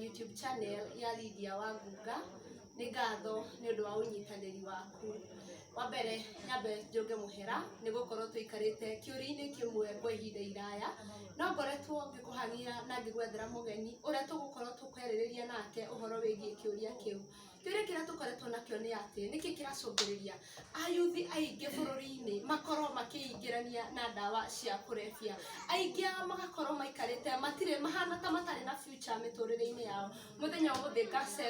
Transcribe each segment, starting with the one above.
YouTube channel ya Lydia Wangunga. Nĩ ngatho nĩ ũndũ wa ũnyitanĩri waku. Wa mbere nyambe njoge mũhera nĩ gũkorwo tũikarĩte kĩũria-inĩ kĩmwe kwa ihinda iraya, no ngoretwo ngĩkũhang'ia na ngĩgwethera mũgeni ũrĩa tũgũkorwo tũkwarĩrĩria nake ũhoro wĩgiĩ kĩũria kĩu. Kĩũria kĩrĩa tũkoretwo nakĩo nĩ atĩ nĩkĩ kĩracũngĩrĩria ayuthi aingĩ bũrũri-inĩ makorwo makĩingĩrania na ndawa cia kũrebia. Aingĩ ao magakorwo maikarĩte matirĩ mahana ta matarĩ na future mĩtũrĩre-inĩ yao. Mũthenya ũmũthĩ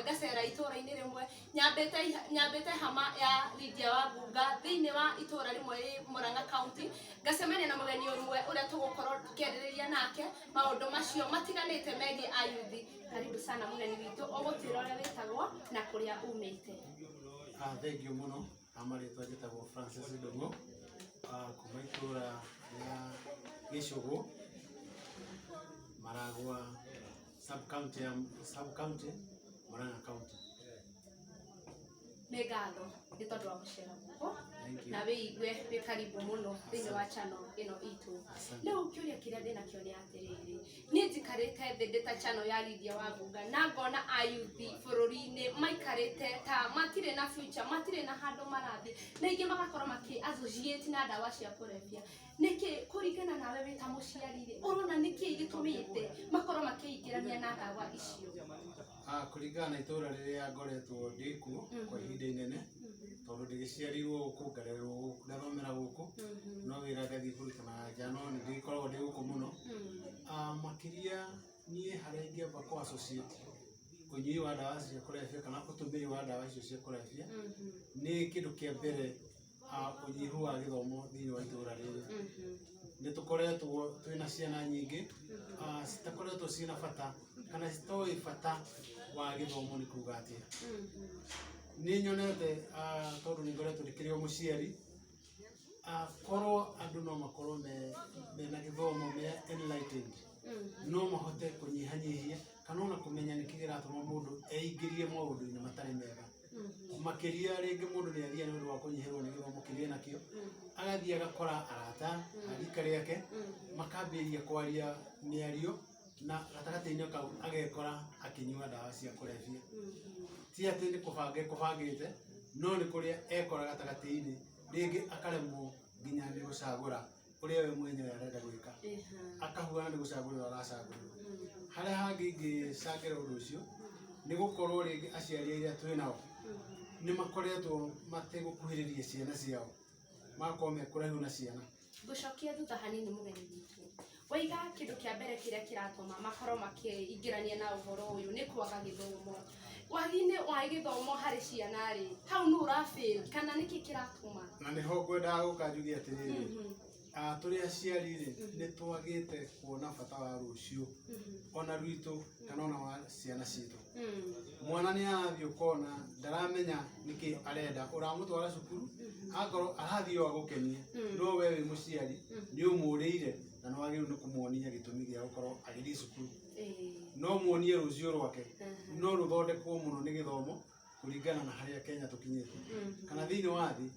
ngacera itũra-inĩ rĩmwe nyambĩte hama ya Lydia Wangunga thĩinĩ wa itũra rĩmwe rĩ Murang'a County, ngacemania na mũgeni ũmwe ũrĩa tũgũkorwo tũkĩarĩrĩria nake maũndũ macio matiganĩte megiĩ ayuthi. Karibu sana mũgeni witũ, ũgũtwĩra ũrĩa wĩtagwo na kũrĩa umĩte. Thank you mũno. Amarĩtwa njĩtagwo Francis Ndung'u kuma itũra rĩa Gĩcũgũ, Maragwa sub-county Murang'a County. Nĩ ngatho nĩ tondũ wa gũcera gũkũ na wĩigue wĩ karibu mũno thĩinĩ wa channel ĩno itũ. Rĩu kĩũria kĩrĩa ndĩnakĩo nĩ atĩrĩrĩ, niĩ njikarĩte thĩ ndĩ ta channel ya Lydia Wangunga na ngona ayuthi bũrũri-inĩ maikarĩte ta matirĩ na future, matirĩ na handũ marathiĩ, na ingĩ magakorwo maki-associate na ndawa cia kũrebia. Nĩkĩ kũringana nawe wĩ ta mũciari-rĩ, ũrona nĩkĩ gĩtũmĩte makorwo makĩingĩrania na ndawa icio? Kũringana na itũra rĩrĩa ngoretwo ndĩkuo kwa ihinda inene, tondũ ndĩgĩciarirwo gũkũ, ngarererwo gũkũ, ngathomera gũkũ, no wĩra ngathiĩ kũruta na nja, no nĩndĩgĩkoragwo ndĩ gũkũ mũno. Makĩria niĩ harĩa ingĩamba kũ associate ũnyui wa ndawa cia kũrebia kana ũtũmĩri wa ndawa icio cia kũrebia nĩ kĩndũ kĩa mbere, ũnyihu wa gĩthomo thĩinĩ wa itũra rĩrĩ. Nĩ tũkoretwo twĩna ciana nyingĩ citakoretwo ciĩna bata kana citoĩ bata wa gĩthomo nĩ kuuga atĩa. Nĩ nyonete tondũ nĩ ngoretwo ndĩkĩrĩ o mũciari, korwo andũ no makorwo mena gĩthomo, me enlightened, no mahote kũnyihanyihia kana ona kũmenya nĩkĩ kĩratũma mũndũ eingĩrie maũndũ-inĩ matarĩ mega. Makĩria rĩngĩ mũndũ nĩ athiaga nĩ ũndũ wa kũnyihĩrwo nĩ gĩthomo kĩrĩa nakĩo, agathiĩ agakora arata a rika rĩake makambĩrĩria kwaria mĩario na gatagatĩ-inĩ kau agekora akĩnyua ndawa cia kũrebia. Ti atĩ nĩ kũbanga ekũbangĩte, no nĩ kũrĩa ekora gatagatĩ-inĩ, rĩngĩ akaremwo nginya nĩ gũcagũra ũrĩa we mwenyewe arenda gwĩka, akahuana nĩ gũcagũra ũrĩa aracagũrĩrwo. Harĩa hangĩ ingĩcangĩra ũndũ ũcio nĩ gũkorwo rĩngĩ aciari arĩa twĩnao nĩ makoretwo mategũkuhĩrĩria ciana ciao, magakorwo me kũraihu na ciana. Ngũcokia thutha hanini mũgeni witũ, waiga kĩndũ kĩa mbere kĩrĩa kĩratũma makorwo makĩingĩrania na ũhoro ũyũ nĩ kwaga gĩthomo. Wagi-inĩ wa gĩthomo harĩ ciana-rĩ, hau nĩ ũra-fail kana nĩkĩ kĩratũma? Na nĩho ngwendaga gũka njuge atĩrĩrĩ, tũrĩ aciari-rĩ nĩ twagĩte kuona bata wa rũciũ ona rwitũ kana ona wa ciana citũ. Mwana nĩ arathiĩ ũkona ndaramenya nĩkĩ arenda, ũramũtwara cukuru akorwo arathiĩ o agũkenie, no we wĩ mũciari nĩ ũmũrĩire na nĩ wagĩrĩirwo nĩ kũmuonia gĩtũmi gĩa gũkorwo agĩthiĩ cukuru. No muonie rũciũ rwake, no rũthondekwo mũno nĩ gĩthomo kũringana na harĩa Kenya tũkinyĩte kana thĩinĩ wa thĩ.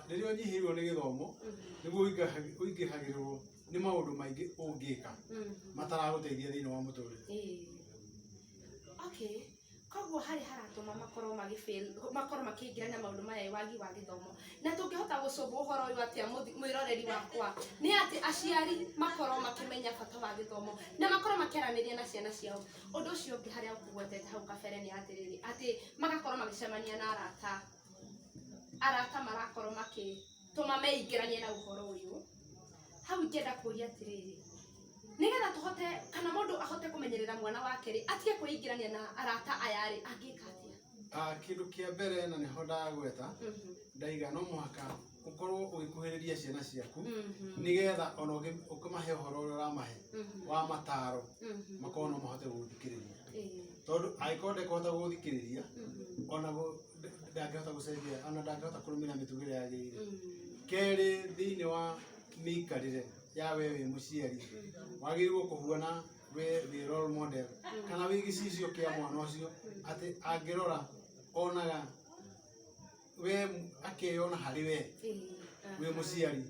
Rĩrĩa ũnyihĩirwo nĩ gĩthomo nĩguo ũingĩhagĩrwo nĩ maũndũ maingĩ ũngĩka mataragũteithia thĩinĩ wa mũtũrĩre. Okay, koguo harĩ haratũma makorwo makĩingĩrania maũndũ maya wagi wa gĩthomo, na tũngĩhota gũcũngwo ũhoro ũyũ atĩa mwĩroreri wakwa, nĩ atĩ aciari makorwo makĩmenya bata wa gĩthomo na makorwo makĩaranĩria na ciana ciao. Ũndũ ũcio ũngĩ harĩa ũkũgwetete hau kabere nĩ atĩrĩrĩ, atĩ magakorwo magĩcemania na arata marakorwo makĩtũma meingĩranie na ũhoro ũyũ. Hau ingĩenda kũria atĩrĩrĩ, nĩgetha tũhote kana mũndũ ahote kũmenyerera mwana wake-rĩ, atige kwĩingĩrania na arata aya-rĩ, angĩka atĩa? Kĩndũ kĩa mbere na nĩho ndagweta ndaiga, no mũhaka ũkorwo ũgĩkuhĩrĩria ciana ciaku nĩgetha ona ũkĩmahe ũhoro ũrĩa ũramahe wa mataro makorwo no mahote gũgũthikĩrĩria. Tondũ angĩkorwo ndekũhota gũgũthikĩrĩria ona ndangĩhota gũcenjia, ona ndangĩhota kũrũmĩrĩra mĩtugĩre yagĩrĩire. Kerĩ, thĩinĩ wa mĩikarĩre ya we wĩ mũciari wagĩrĩirwo kũhuana we wĩ role model kana wĩ gĩcicio kĩa mwana ũcio, atĩ angĩrora onaga we akeyona harĩ we wĩ mũciari.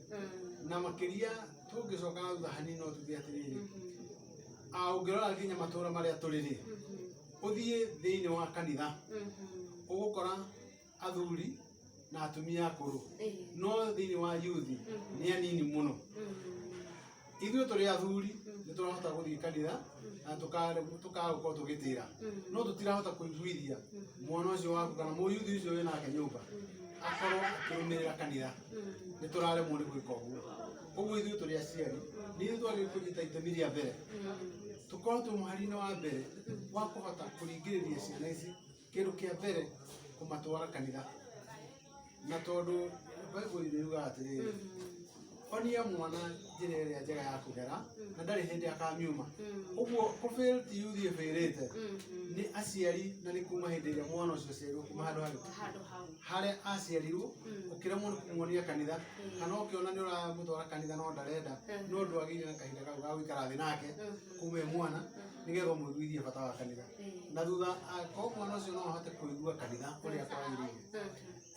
Na makĩria tũngĩcoka na thutha hanini no tuge atĩrĩrĩ, Ũngĩrora nginya matũra marĩa tũrĩ ũthiĩ thĩinĩ wa kanitha ũgũkora athuri na atumia akũrũ no thĩinĩ wa youth nĩ anini mũno. Ithuĩ tũrĩ athuri nĩ tũrahota gũthiĩ kanitha na tũkagũkorwo tũgĩtĩra, no tũtirahota kũiguithia mwana ũcio waku kana mũyuthi ũcio wĩ nake nyũmba akorwo akĩrũmĩrĩra kanitha. Nĩ tũraremwo nĩ gwĩka ũguo. Ũguo ithuĩ tũrĩ aciari nĩ ithuĩ twagĩrĩirwo kũnyita itemi rĩa mbere, tũkorwo twĩ mũhari-inĩ wa mbere wa kũhota kũringĩrĩria ciana ici. Kĩndũ kĩa mbere kũmatwara kanitha, na tondũ Bible yugaga atĩrĩrĩ, onia mwana njĩra ĩrĩa njega ya kũgera na ndarĩ hĩndĩ akamiuma. Ũguo kũ-fail ti youth ĩbĩrĩte, nĩ aciari na nĩ kuma hĩndĩ ĩrĩa mwana ũcio aciarirwo kuma handũ harĩa aciarirwo ũkĩremwo nĩ kũmuonia kanitha, kana ũkĩona nĩ ũramũtwara kanitha no ndarenda, no ndwagĩire na kahinda kau ga gũikara thĩ nake kuma e mwana nĩgetha ũmũiguithie bata wa kanitha. Na thutha akorwo mwana ũcio no ahote kũigua kanitha ũrĩa kwagĩrĩire,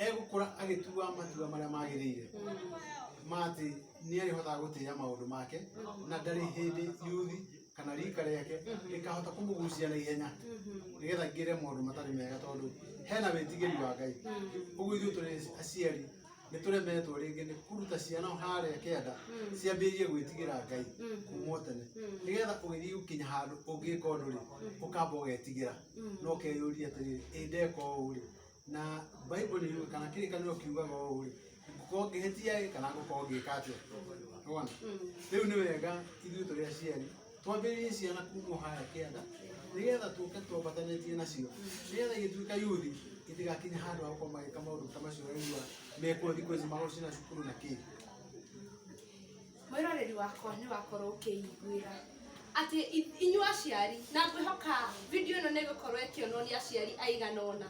egũkũra agĩtua matua marĩa magĩrĩire ma atĩ nĩ arĩhotaga gũtĩĩa maũndũ make na ndarĩ hĩndĩ youth kana rika rĩake rĩkahota kũmũgucia na ihenya nĩgetha ngĩre maũndũ matarĩ mega, tondũ hena wĩtigĩri wa Ngai. Ũguo ithuĩ tũrĩ aciari nĩ tũremetwo rĩngĩ nĩ kũruta ciana harĩa kĩanda ciambĩrĩrie gwĩtigĩra Ngai kuma tene, nĩgetha ũgĩthiĩ gũkinya handũ ũngĩka ũndũ rĩ ũkamba ũgetigĩra na ũkeyũria atĩrĩrĩ, ĩ ndeka ũũ rĩ, na Bible nĩ yugaga kana kĩrĩkanĩro kiugaga ũũ rĩ, ngũkorwo ngĩhĩtia kana ngũkorwo ngĩka atĩa. Rĩu nĩ wega ithuĩ tũrĩ aciari twambĩrĩrie ciana kuma harĩa kĩanda nĩgetha tũke twambatanĩtie nacio, nĩgetha igĩtuĩka youth itigakinye handũ ha gũkorwo magĩka maũndũ ta macio ũraigua mekwo thikũ ici magũcina cukuru na kĩ. Mwĩroreri wakwa nĩ wakorwo ũkĩiguĩra atĩ inyuĩ aciari, na ngwĩhoka video ĩno nĩ ĩgũkorwo ĩkĩonwo nĩ aciari aigana ũna,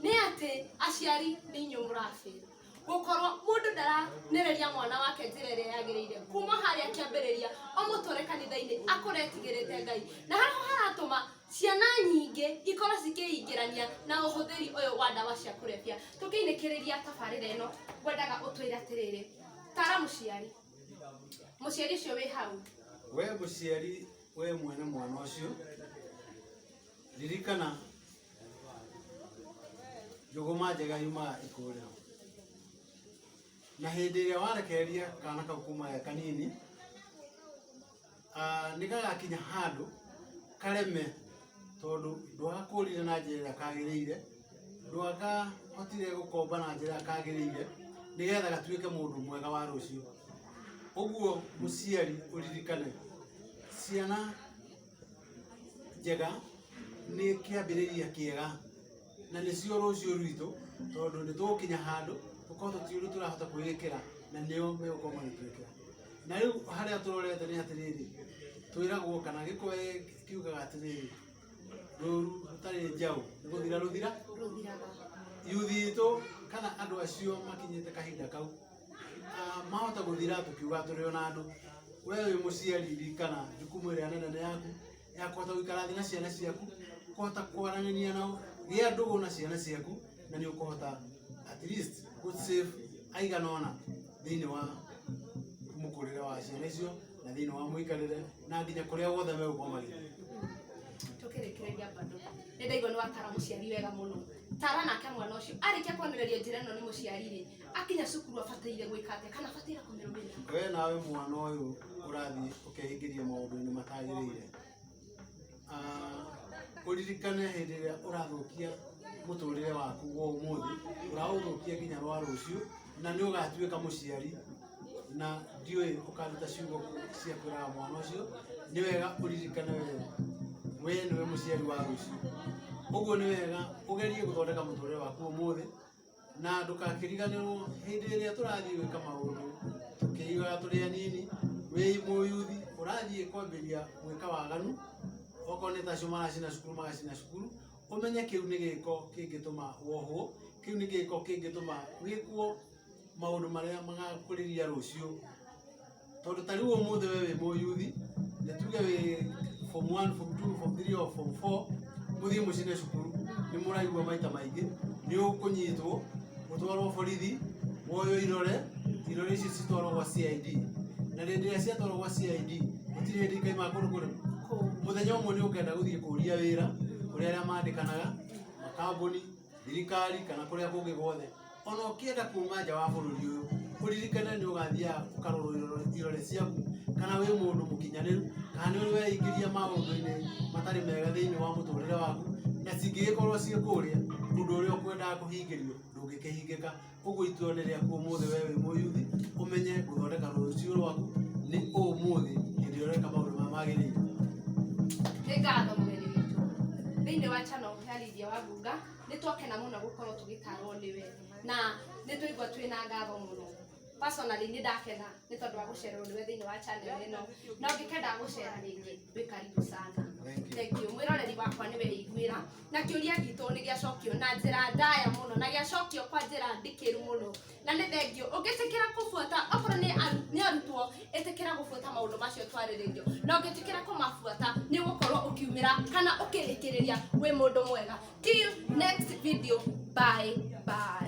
nĩ atĩ aciari nĩ inyuĩ mũrabĩra gũkorwo mũndũ ndaranĩrĩria mwana wake njĩra ĩrĩa yagĩrĩire kuma harĩa kĩambĩrĩria ũmũtware kanitha-inĩ akũre etigĩrĩte Ngai, na haha haratũma ciana nyingĩ ikorwo cikĩingĩrania na ũhũthĩri ũyũ wa ndawa cia kũrebia. Tũkĩinĩkĩrĩria tabarĩra ĩno ngwendaga ũtwĩre atĩrĩrĩ, tara mũciari ũcio wĩ hau, we mũciari we mwene mwana ũcio, ririkana njũgũma njega yumaga ikũrĩro, na hĩndĩ ĩrĩa warekereria kana kau kuma ya kanini nĩ gagakinya handũ kareme, tondũ ndwagakũrire na njĩra ĩrĩa kagĩrĩire, ndwagahotire gũkomba na njĩra ĩrĩa kagĩrĩire nĩgetha gatuĩke mũndũ mwega wa rũciũ. Ũguo mũciari ũririkane ciana njega nĩ kĩambĩrĩria kĩega na nĩcio rũciũ rwitũ, tondũ nĩ tũgũkinya handũ tũkorwo tũtiũrĩ tũrahota kwĩĩkĩra na nĩo megũkorwo magĩtwĩkĩra. Na rĩu harĩa tũrorete nĩ atĩrĩrĩ, twĩragwo kana gĩkũyũ kiugaga atĩrĩrĩ, rũru rũtarĩ njaũ nĩ gũthira rũthiraga. Youth itũ kana andũ acio makinyĩte kahinda kau mahota gũthira tũkiuga tũrĩ ona andũ. We wĩ mũciari ririkana jukumu ĩrĩa nene nĩ yaku ya kũhota gũikara thĩ na ciana ciaku, kũhota kwaranĩria nao, gĩa ndũgũ na ciana ciaku, na nĩ ũkũhota at least gũ-save aigana ũna thĩinĩ wa mũkũrĩre wa ciana icio na thĩinĩ wa mũikarĩre na nginya kũrĩa guothe megũkorwo magĩthiĩ. Tũkĩrĩkĩrĩria bado nĩ ndaigua nĩ watara mũciari wega mũno. Tara nake mwana ũcio arĩkia kwanĩrĩria njĩra ĩno nĩ mũciari rĩ, akinya cukuru abataire gwĩka atĩa kana abataire kũmĩrũmĩrĩra? We nawe mwana ũyũ ũrathiĩ ũkehingĩria maũndũ-inĩ matagĩrĩire, ũririkane hĩndĩ ĩrĩa ũrathũkia mũtũrĩre waku wa ũmũthĩ, ũraũthũkia nginya rwa rũciũ, na nĩ ũgatuĩka mũciari na ndiũĩ ũkaruta ciugo cia kwĩraga mwana ũcio. Nĩ wega ũririkane we nĩwe mũciari wa rũciũ. Ũguo nĩ wega ũgerie gũthondeka mũtũrĩre waku ũmũthĩ na ndũgakĩriganĩrwo hĩndĩ ĩrĩa tũrathiĩ gwĩka maũndũ tũkĩigaga tũrĩ anini. Wĩ mũyuthi ũrathiĩ kwambĩria gwĩka waganu, okorwo nĩ tacio maracina cukuru magacina cukuru, ũmenye kĩu nĩ gĩko kĩngĩtũma wohwo, kĩu nĩ gĩko kĩngĩtũma wĩkwo maũndũ marĩa magakũrĩria rũciũ. Tondũ ta rĩu ũmũthĩ we wĩ mũyuthi, nĩ tuge wĩ form 1, form 2, form 3 or form 4, mũthiĩ mũcine cukuru, nĩ mũraigua maita maingĩ nĩ ũkũnyitwo ũtwarwo borithi woywo irore ici citwarwo gwa CID, na hĩndĩ ĩrĩa ciatwarwo gwa CID gũtirĩ hĩndĩ ikaima kũndũ kũrĩa muthenya umwe ni ukenda guthie kuria wira kuri aria mandikanaga makambuni thirikari kana kuria kungi guothe ona ukienda kuma nja wa bururi uyu uririkane ni ugathia ukarorwo irore ciaku kana wi mundu mukinyaniru kana ni weigiria maundu-ini matari mega thiini wa muturire waku na cingigikorwo cie kuria undu uria ukwendaga kuhingirio ndungikihingika uguo itua ni riaku umuthi we wi muyuthi umenye guthondeka rucio rwaku ni umuthi hindi ureka maundu mamagirire ni ngatho mwiri witu thiini wa channel ya Lydia Wangũnga ni twakena muno gukorwo tugitarwo niwe na ni tuigua twina ngatho muno personally ni ndakena ni tondu wa gucererwo niwe thiini wa channel ino na ungikenda gucera ringi wi karibu sana. Thank you. Mwiroreri wakwa niwe igwira na kiuria gitu ni giacokio na njira ndaya muno na giacokio kwa njira ndikiru muno na ni thengio ungitikira kufuata okorwo ni arutwo itikira gufuata maundu macio twariririo na ungitikira kumafuata ni gukorwo ukiumira kana ukirikiriria wi mundu mwega. Till next video, bye bye.